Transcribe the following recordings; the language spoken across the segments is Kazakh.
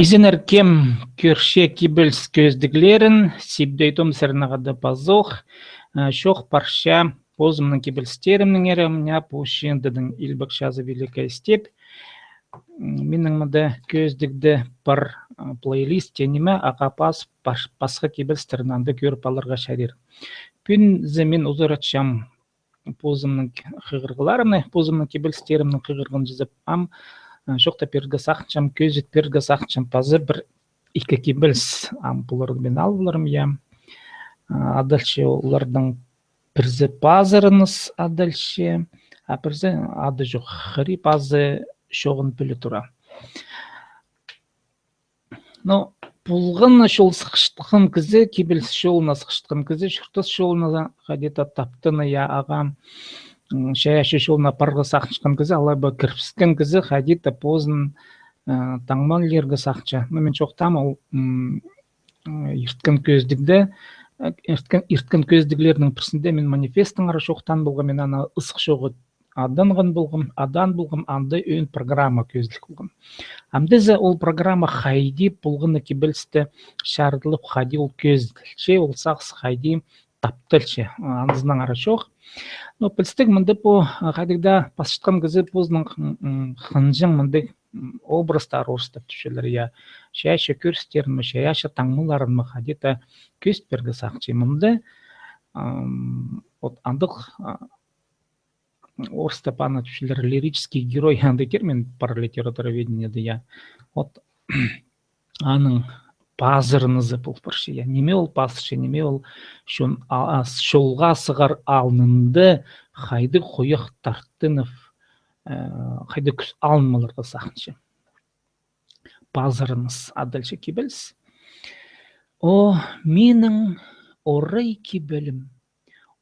Изенер кем көрше кибельс көздіглерін, сибдейтом сәрнағады базоқ, шоқ парша позымның кибельстерімнің әрімня пұшендідің илбақшазы великая степь. Менің мұды көздігді бір плейлист тенеме ағапас басқа кибельстерінанды көріп алырға шарир. Пүн зәмен ұзыратшам позымның қығырғыларыны, позымның кибельстерімнің қығырғын жызып ам, шоқта пергі сақчам, көзет пергі сақчам пазы бір икі кибельс бұларды мен алыларым, я. Адальше олардың бірзі пазырыныз адальше, бірзі ады жоқ, қыри пазы шоғын пілі тұра. Но бұлғын шол сықшытқын кізі, кибельс шолына сықшытқын кізі, шүртіс шолына қадета таптыны я ағам, шаяшы шолына парғы сақшытқын кізі, алайба кірпіскен кізі қадета позын таңман лергі сақча. Мен шоқтам ол ерткен көздігді, ерткен көздіглерінің пірсінде мен манифестің ары шоқтан болғым, мен ана ысық шоғы адан болғым, анды өйін программа көздік болғым. Амдезі ол программа қайди болғыны кебелісті шардылып қайди ол көзділше, ол сақсы қайди таптылше, андызынан ары шоқ. Но пілстік мұнды бұл қайдығда пасышқан кізі позының қынжың мұнды образдар орыстап түшелер, я шаяшы көрістерін, шаяшы таңмыларын қайдета көст бергі сақчы мұнды андық орыстап ана түшелер лирический герой янды термин пар литературоведениеде, я аның пазырынызы бұл бірші, я неме ол пасышы, неме ол шолға сығар алынынды қайды қойық тарттынов қайды күз алынмаларға сақыншы. Пазырыныз адальшы кебеліс. О, менің орай кебелім,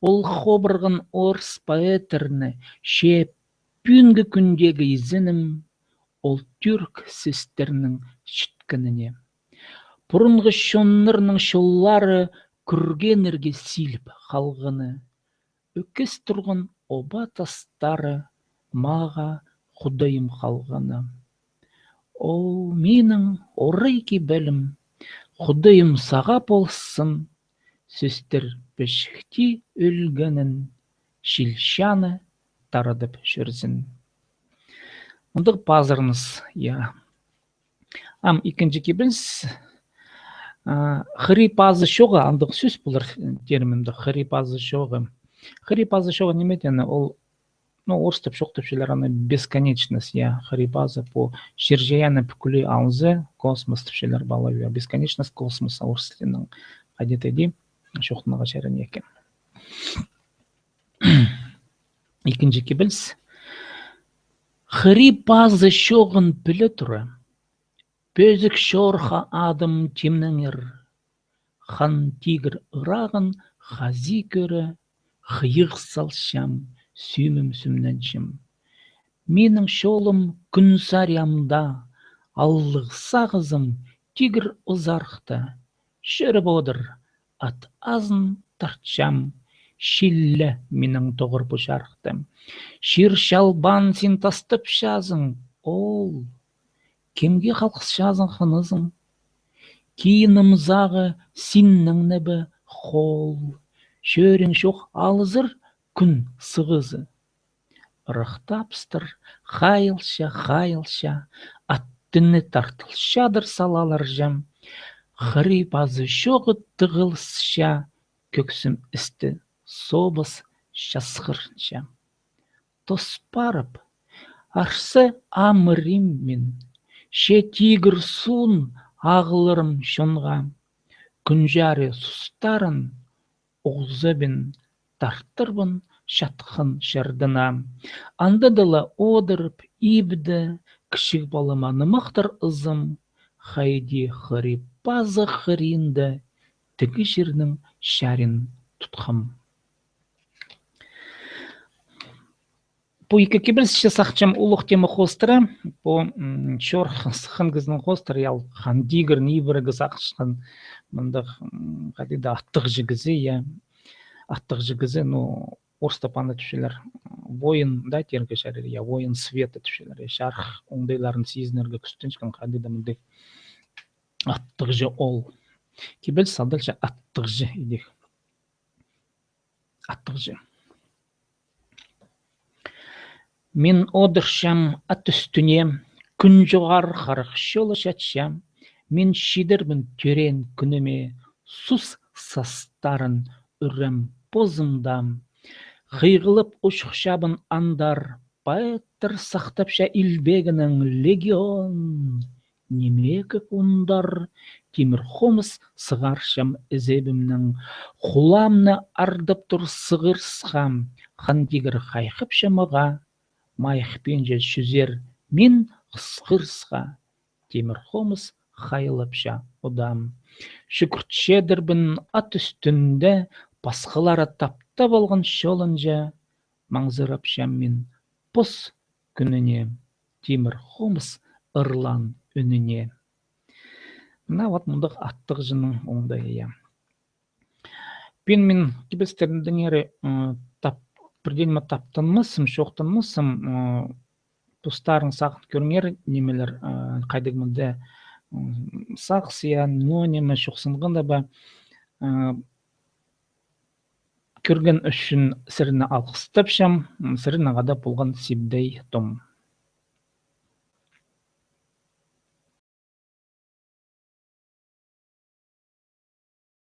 ол қобырғын орыс поэтерні ше пүнгі күндегі изінім, ол түрк сестерінің шіткініне. Бұрынғы шоннырның шоллары күргенерге силіп қалғыны, өкес тұрғын оба тастары маға құдайым қалғаны. О, менің орай кебелім, құдайым саға болсын, сөстер бішікті өлгенін, шилшаны тарадып жүрсін. Мұндық пазырыңыз, я. Ам икенжі кебеліс, қыри пазы шоғы, андық сөз бұлар терминді, қыри пазы шоғы. Қыри пазы шоғы неметені, ол орыстып шоқтыпшылар аны бесконечность, я, қыри пазы по шержаяны пүкілі аузы космос түпшілер балау, я, бесконечность космоса орыстының қадеті де шоқтынаға шәрін екен. Икенжі кебіліс, қыри пазы шоғын пілі тұры, Пөзік шорха адым темніңір, хан тигір ұрағын хази көрі, қиық салшам, сүймім сүмненшім. Менің шолым күн сариямда, аллық сағызым тигір ұзарқты, шөріп одыр, ат азын тартшам, шиллі менің тоғыр бұшарқты. Шир шалбан сен тастып шазың, ол, кемге қалқыс жазың қынызың, кейінім зағы синнің нәбі қол, шөрің шоқ алызыр күн сығызы. Рықтапстыр қайылша, аттыны тартылшадыр салалар жам, қыри пазы шоғы тығылысша, көксім істі собыс шасқырынша. Тоспарып, арсы амырим мен, ше тигір суын ағылырым шонға, күнжәрі сұстарын оғзыбын тарттырбын шатқын шырдына. Андыдылы одырып ибді, кішік балыманы мықтыр ызым, қайди қыри пазы қыринді, тігі жерінің шәрін тұтқым. По екі кебілісше сақчам ұлық темі қостыры, по чор сықын кізінің қостыры, ял қандигір нейбірігі сақшын, мұндық қадида аттық жігізі, я, аттық жігізі, орыстапаны түшелер, воин, да, тергі шәрір, я, воин светі түшелер, шарх оңдайларын сезінерге күстіншкен қадида мұндық Аттыгжы ол. Кибел садылша аттыгжы идик. Аттыгжы. Мен одыршам ат үстүне, күн жоғар қарық шолы шатшам. Мен шидірмін төрен күніме, сус састарын үрім позымдам. Қиғылып ұшықшабын андар, байттыр сақтапша илбегінің легион. Немекі кундар, темір хомыс сығаршам ізебімнің, құламны ардып тұр сығырсқам, қандегір қайқыпша мұға, майықпен жел шүзер мен қысқырсқа, темір хомыс қайылыпша ұдам. Шүкіртшедірбін ат үстінде, басқалары таптап алған шолынжа, маңзырапшам мен пұс күніне, темір хомыс ырлан үніне. Мына вот мұндық аттық жының оңдай ия. Мен кибестердің ері бірден таптанмысым, шоқтанмысым, тұстарын сақын көріңер немелер қайдығымды сақсия, но неме шоқсынғанда ба көрген үшін сіріні алқыстапшам, сіріні ғада болған сибдей том.